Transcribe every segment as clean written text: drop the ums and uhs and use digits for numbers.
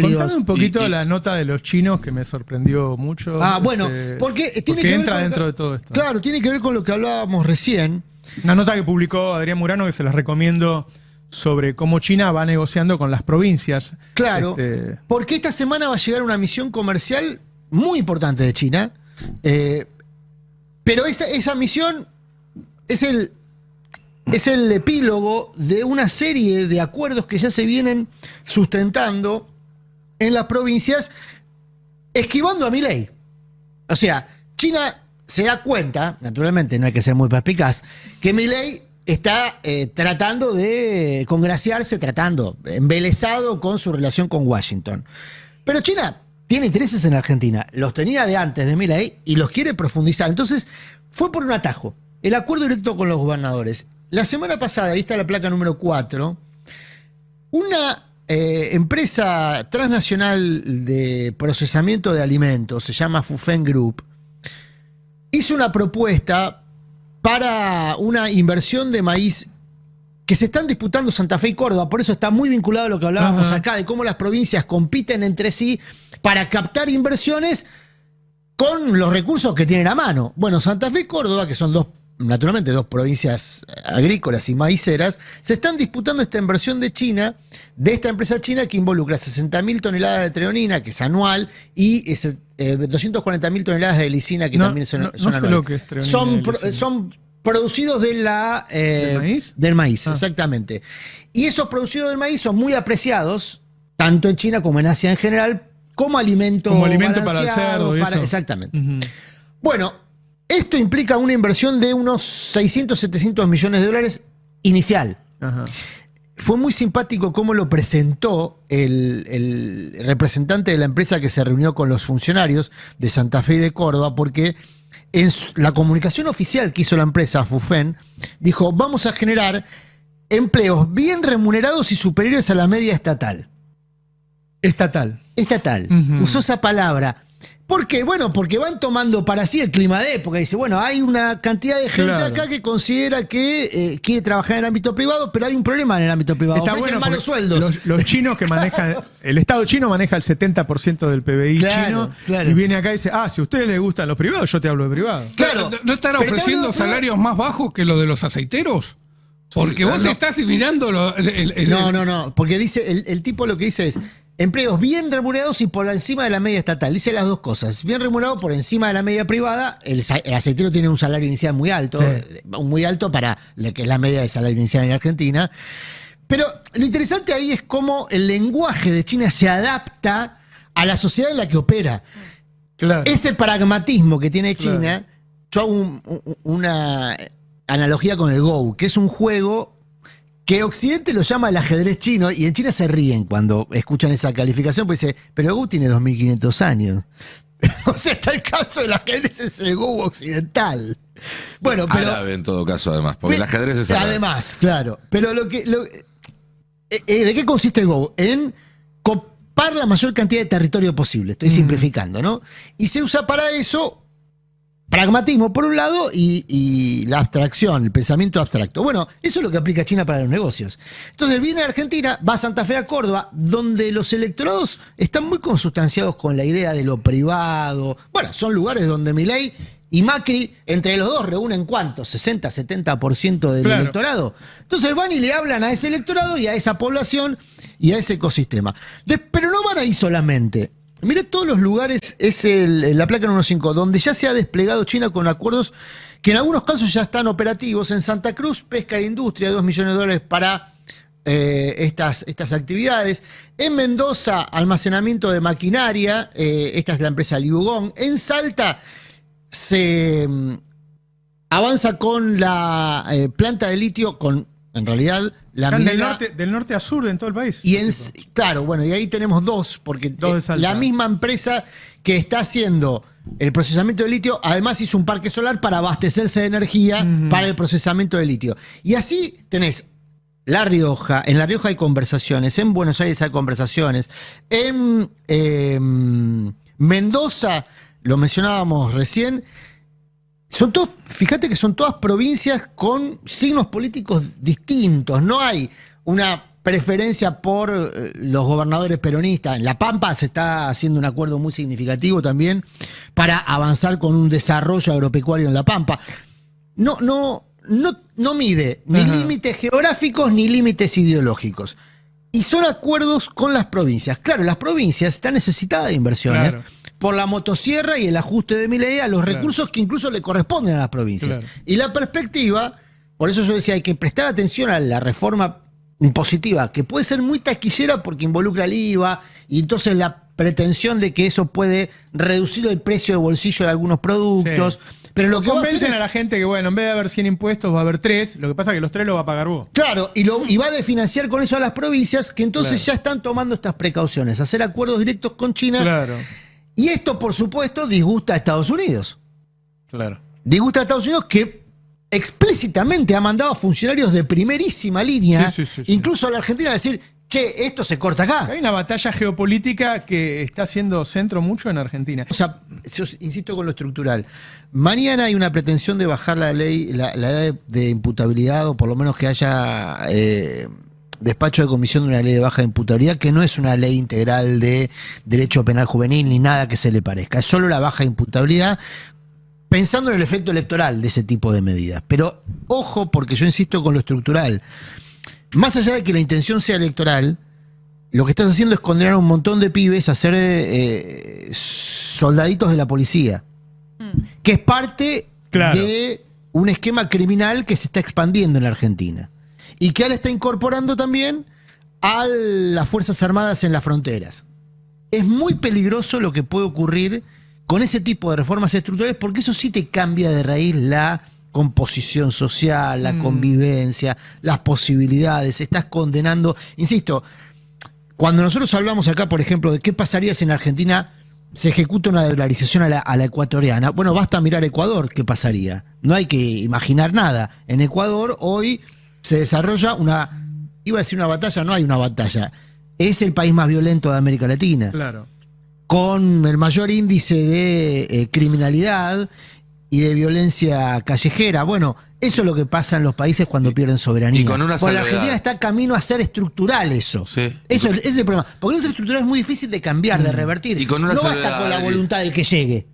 amplios. Contame un poquito la nota de los chinos que me sorprendió mucho. Bueno, porque tiene que ver entra dentro de todo esto. Claro, tiene que ver con lo que hablábamos recién. Una nota que publicó Adrián Murano que se las recomiendo sobre cómo China va negociando con las provincias. Claro, porque esta semana va a llegar una misión comercial muy importante de China, pero esa misión es el epílogo de una serie de acuerdos que ya se vienen sustentando en las provincias, esquivando a Milei. O sea, China se da cuenta, naturalmente no hay que ser muy perspicaz, que Milei está tratando de congraciarse, embelesado con su relación con Washington. Pero China tiene intereses en Argentina, los tenía de antes de Milei y los quiere profundizar. Entonces, fue por un atajo, el acuerdo directo con los gobernadores. La semana pasada, ahí está la placa número 4, una empresa transnacional de procesamiento de alimentos, se llama Fufen Group, hizo una propuesta para una inversión de maíz que se están disputando Santa Fe y Córdoba, por eso está muy vinculado a lo que hablábamos acá, de cómo las provincias compiten entre sí para captar inversiones con los recursos que tienen a mano. Bueno, Santa Fe y Córdoba, que son naturalmente dos provincias agrícolas y maiceras, se están disputando esta inversión de China, de esta empresa china que involucra 60.000 toneladas de treonina, que es anual, y 240.000 toneladas de lisina, que también son anuales. Lo que es treonina son producidos de ¿del maíz? Del maíz, exactamente. Y esos producidos del maíz son muy apreciados, tanto en China como en Asia en general, como alimento para el cerdo. Exactamente. Bueno, esto implica una inversión de unos 600, 700 millones de dólares inicial. Fue muy simpático cómo lo presentó el representante de la empresa que se reunió con los funcionarios de Santa Fe y de Córdoba, porque en la comunicación oficial que hizo la empresa Fufen, dijo, vamos a generar empleos bien remunerados y superiores a la media estatal. Estatal. Usó esa palabra. ¿Por qué? Bueno, porque van tomando para sí el clima de época. Dice, bueno, hay una cantidad de gente acá que considera que quiere trabajar en el ámbito privado, pero hay un problema en el ámbito privado. Está bueno malos sueldos. Los chinos que manejan, el Estado chino maneja el 70% del PBI chino, y viene acá y dice, si a ustedes les gustan los privados, yo te hablo de privado. Claro. ¿No están ofreciendo salarios más bajos que los de los aceiteros? Porque vos estás mirando... No, porque dice, el tipo lo que dice es... empleos bien remunerados y por encima de la media estatal. Dice las dos cosas. Bien remunerado por encima de la media privada. El aceitero tiene un salario inicial muy alto. Muy alto para lo que es la media de salario inicial en Argentina. Pero lo interesante ahí es cómo el lenguaje de China se adapta a la sociedad en la que opera. Claro. Ese pragmatismo que tiene China. Yo hago una analogía con el Go, que es un juego que Occidente lo llama el ajedrez chino, y en China se ríen cuando escuchan esa calificación, porque dice, pero el Go tiene 2.500 años. O sea, está el caso del ajedrez, es el Go occidental. Bueno, pero... árabe en todo caso, además, porque el ajedrez es árabe. Además, claro. Pero ¿de qué consiste el Go? En copar la mayor cantidad de territorio posible. Estoy simplificando, ¿no? Y se usa para eso... pragmatismo por un lado y la abstracción, el pensamiento abstracto. Bueno, eso es lo que aplica China para los negocios. Entonces viene a Argentina, va a Santa Fe, a Córdoba, donde los electorados están muy consustanciados con la idea de lo privado. Bueno, son lugares donde Milei y Macri, entre los dos, reúnen ¿cuánto? 60, 70% del electorado. Entonces van y le hablan a ese electorado y a esa población y a ese ecosistema. Pero no van ahí solamente. Mire todos los lugares, es la placa número 5, donde ya se ha desplegado China con acuerdos que en algunos casos ya están operativos. En Santa Cruz, pesca e industria, 2 millones de dólares para estas actividades. En Mendoza, almacenamiento de maquinaria, esta es la empresa Liugong. En Salta se avanza con la planta de litio, en realidad la minera... del norte a sur en todo el país. Y claro, bueno, y ahí tenemos dos, porque la misma empresa que está haciendo el procesamiento de litio, además hizo un parque solar para abastecerse de energía para el procesamiento de litio. Y así tenés La Rioja, en La Rioja hay conversaciones, en Buenos Aires hay conversaciones, en Mendoza, lo mencionábamos recién, fíjate que son todas provincias con signos políticos distintos. No hay una preferencia por los gobernadores peronistas. En La Pampa se está haciendo un acuerdo muy significativo también para avanzar con un desarrollo agropecuario en La Pampa. No mide ni límites geográficos ni límites ideológicos. Y son acuerdos con las provincias. Claro, las provincias están necesitadas de inversiones por la motosierra y el ajuste de Milei a los recursos que incluso le corresponden a las provincias. Y la perspectiva, por eso yo decía, hay que prestar atención a la reforma impositiva, que puede ser muy taquillera porque involucra el IVA y entonces la pretensión de que eso puede reducir el precio de bolsillo de algunos productos. Sí. Pero lo que convencen a la gente que, bueno, en vez de haber 100 impuestos va a haber 3, lo que pasa es que los 3 lo va a pagar vos. Claro, y va a financiar con eso a las provincias que entonces ya están tomando estas precauciones, hacer acuerdos directos con China. Claro. Y esto, por supuesto, disgusta a Estados Unidos. Claro. Disgusta a Estados Unidos que explícitamente ha mandado a funcionarios de primerísima línea, incluso a la Argentina, a decir, che, esto se corta acá. Hay una batalla geopolítica que está haciendo centro mucho en Argentina. O sea, yo insisto con lo estructural. Mañana hay una pretensión de bajar la ley, la edad de imputabilidad, o por lo menos que haya despacho de comisión de una ley de baja imputabilidad, que no es una ley integral de derecho penal juvenil ni nada que se le parezca. Es solo la baja imputabilidad, pensando en el efecto electoral de ese tipo de medidas. Pero ojo, porque yo insisto con lo estructural. Más allá de que la intención sea electoral, lo que estás haciendo es condenar a un montón de pibes a ser soldaditos de la policía, que es parte de un esquema criminal que se está expandiendo en la Argentina y que ahora está incorporando también a las Fuerzas Armadas en las fronteras. Es muy peligroso lo que puede ocurrir con ese tipo de reformas estructurales, porque eso sí te cambia de raíz la composición social, la convivencia, las posibilidades. Estás condenando, insisto, cuando nosotros hablamos acá, por ejemplo, de qué pasaría si en Argentina se ejecuta una dolarización a la ecuatoriana, bueno, basta mirar Ecuador, ¿qué pasaría? No hay que imaginar nada. En Ecuador hoy se desarrolla iba a decir una batalla, no hay una batalla, es el país más violento de América Latina. Claro. Con el mayor índice de criminalidad y de violencia callejera. Bueno, eso es lo que pasa en los países cuando pierden soberanía. Y con una porque la Argentina está camino a ser estructural eso. Sí. Ese es el problema. Porque no ser estructural es muy difícil de cambiar, de revertir. Y con una no basta con la voluntad del que llegue.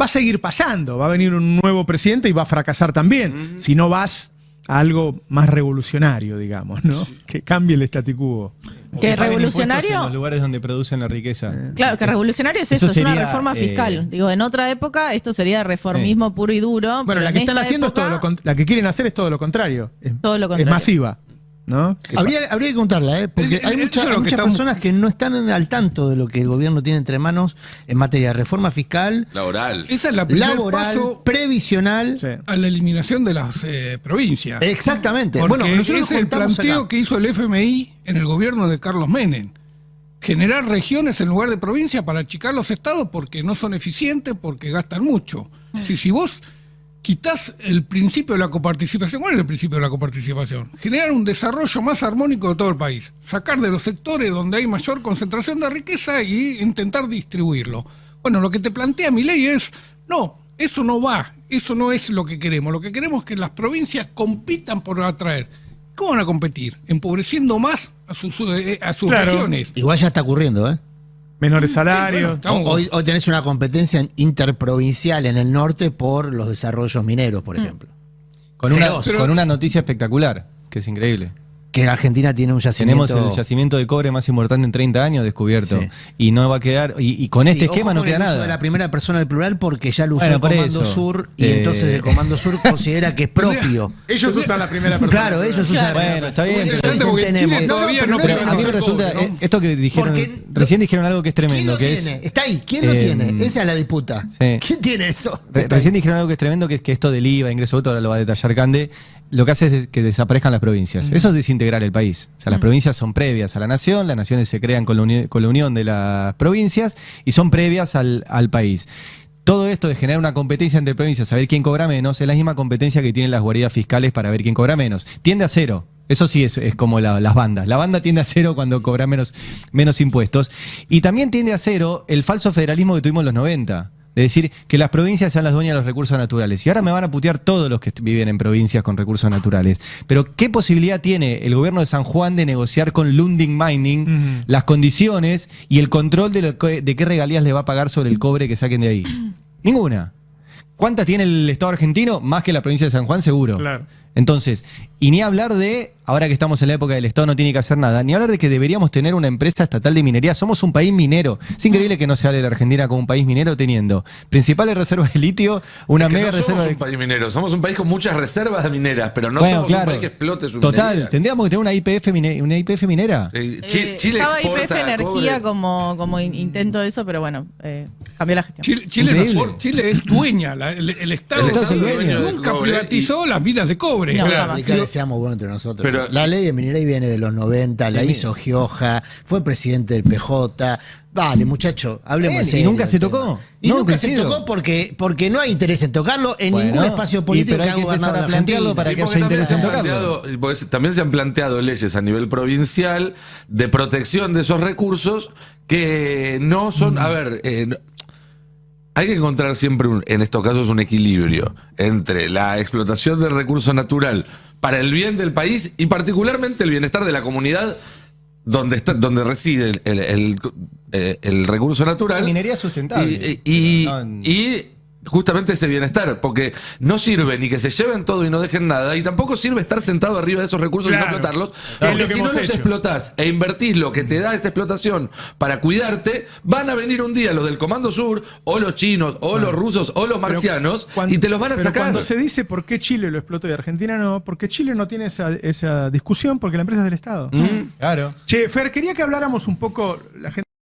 Va a seguir pasando. Va a venir un nuevo presidente y va a fracasar también. Si no vas a algo más revolucionario, digamos, ¿no? Sí. Que cambie el statu quo. Que revolucionario en los lugares donde producen la riqueza. Claro, que revolucionario es eso sería, es una reforma fiscal. Digo, en otra época esto sería reformismo puro y duro. Bueno, la que están haciendo época, es todo la que quieren hacer es todo lo contrario. Todo lo contrario. Es masiva, ¿no? Habría que contarla, porque hay muchas personas que no están al tanto de lo que el gobierno tiene entre manos en materia de reforma fiscal, laboral. Esa es la paso previsional, a la eliminación de las provincias. Exactamente. Porque bueno, nosotros es el planteo que hizo el FMI en el gobierno de Carlos Menem. Generar regiones en lugar de provincias para achicar los estados porque no son eficientes, porque gastan mucho. Si vos quitás el principio de la coparticipación. ¿Cuál es el principio de la coparticipación? Generar un desarrollo más armónico de todo el país. Sacar de los sectores donde hay mayor concentración de riqueza y intentar distribuirlo. Bueno, lo que te plantea Milei es, no, eso no va, eso no es lo que queremos. Lo que queremos es que las provincias compitan por atraer. ¿Cómo van a competir? Empobreciendo más a sus regiones. Igual ya está ocurriendo, ¿eh? Menores salarios. Sí, bueno, hoy tenés una competencia interprovincial en el norte por los desarrollos mineros, por ejemplo. Con una noticia espectacular, que es increíble. Que en Argentina tiene un yacimiento. Tenemos el yacimiento de cobre más importante en 30 años descubierto. Sí. Y no va a quedar. Y con este esquema no queda nada. De la primera persona del plural porque ya lo usó el Comando Sur y entonces el Comando Sur considera que es propio. Ellos usan la primera persona. Claro, ellos usan. Bueno, está bien. Pero a mí me resulta. Esto que dijeron. Recién dijeron algo que es tremendo. ¿Quién lo tiene? Está ahí. ¿Quién lo tiene? Esa es la disputa. Sí. ¿Quién tiene eso? Recién dijeron algo que es tremendo, que es que esto del IVA, ingreso bruto, ahora lo va a detallar Cande, lo que hace es que desaparezcan las provincias. Eso es desintegrar el país. O sea, las provincias son previas a las naciones se crean con la unión de las provincias y son previas al país. Todo esto de generar una competencia entre provincias, saber quién cobra menos, es la misma competencia que tienen las guaridas fiscales para ver quién cobra menos. Tiende a cero. Eso sí es como las bandas. La banda tiende a cero cuando cobra menos impuestos. Y también tiende a cero el falso federalismo que tuvimos en los 90. de decir que las provincias sean las dueñas de los recursos naturales. Y ahora me van a putear todos los que viven en provincias con recursos naturales. Pero ¿qué posibilidad tiene el gobierno de San Juan de negociar con Lundin Mining las condiciones y el control de qué regalías le va a pagar sobre el cobre que saquen de ahí? Ninguna. ¿Cuántas tiene el Estado argentino? Más que la provincia de San Juan, seguro. Claro. Entonces, y ni hablar de, ahora que estamos en la época del Estado no tiene que hacer nada, ni hablar de que deberíamos tener una empresa estatal de minería. Somos un país minero. Es increíble que no se hable de la Argentina como un país minero teniendo principales reservas de litio, una mega reserva de... Somos un país minero, somos un país con muchas reservas mineras, pero no Bueno, somos un país que explote su Total, minería. tendríamos que tener una IPF minera. Chile estaba exporta YPF Energía cobre. como intento de eso, pero bueno, cambió la gestión. Chile es dueña, el Estado, Estado es el dueño. nunca Cobre privatizó las minas de cobre. No, Para jamás. explicar que seamos buenos entre nosotros. Pero- la ley de minería viene de los 90, la hizo Gioja, fue presidente del PJ. Vale, muchacho, hablemos en ¿Y serio nunca del se tema. tocó? Y No, nunca se coincido. tocó porque no hay interés en tocarlo en ningún espacio político pero que hay ha que empezar gobernado a la plantearlo Argentina. para Y que porque haya también interés se en han tocarlo. planteado- porque también se han planteado leyes a nivel provincial de protección de esos recursos que no son, a ver, hay que encontrar siempre en estos casos un equilibrio entre la explotación del recurso natural para el bien del país y particularmente el bienestar de la comunidad donde reside el recurso natural. La minería sustentable. Y justamente ese bienestar, porque no sirve ni que se lleven todo y no dejen nada, y tampoco sirve estar sentado arriba de esos recursos y no Claro. explotarlos, Es lo porque que si no hemos los hecho. explotás e invertís lo que te da esa explotación para cuidarte, van a venir un día los del Comando Sur, o los chinos, o los rusos, o los marcianos, y te los van a pero sacar. Cuando se dice por qué Chile lo explotó y Argentina no, porque Chile no tiene esa discusión, porque la empresa es del Estado. Claro. Che, Fer, quería que habláramos un poco, la gente